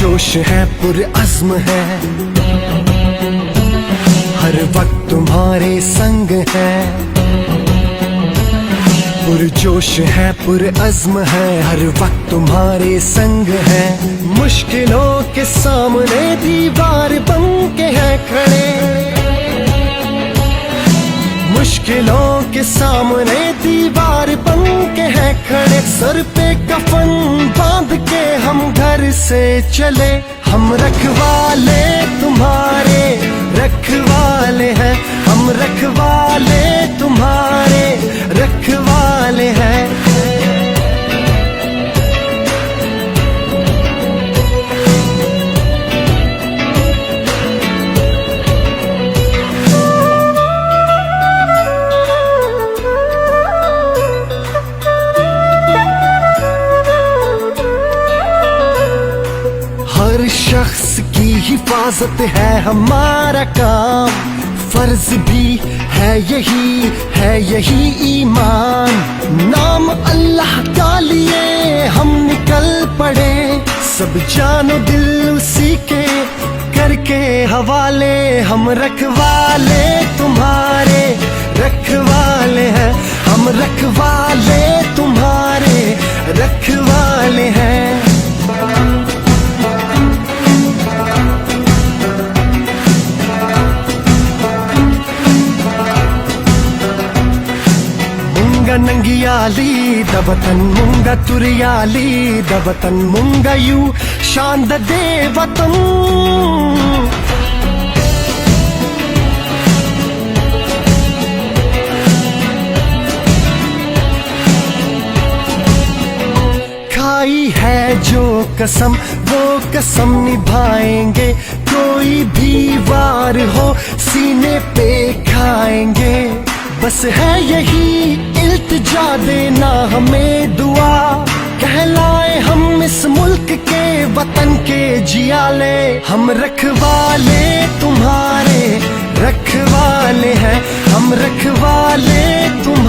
पुरजोश है, पुरअज़्म है, हर वक्त तुम्हारे संग है। पुरजोश है, पुरअज़्म है, हर वक्त तुम्हारे संग है। मुश्किलों के सामने दीवार बन के है खड़े, मुश्किलों के सामने दीवार बन के है खड़े। सर पे कफन बांध के हम घर से चले, हम रखवाले तुम्हारे रखवाले हैं, हम रखवाले तुम्हारे रखवाले हैं। हर शख्स की हिफाजत है हमारा काम, फर्ज भी है यही ईमान। नाम अल्लाह का लिए हम निकल पड़े, सब जानो दिल उसी के करके हवाले। हम रखवाले तुम्हारे रखवाले हैं, हम रखवाले तुम्हारे रखवाले हैं। नंगियाली दबतन मुंगा तुरियाली दबतन मुंगा यू शांद दे वतन। खाई है जो कसम वो कसम निभाएंगे, कोई भी वार हो सीने पे खाएंगे। बस है यही इल्तिजा देना हमें दुआ, कहलाए हम इस मुल्क के वतन के जियाले। हम रखवाले तुम्हारे रखवाले हैं, हम रखवाले तुम्हारे।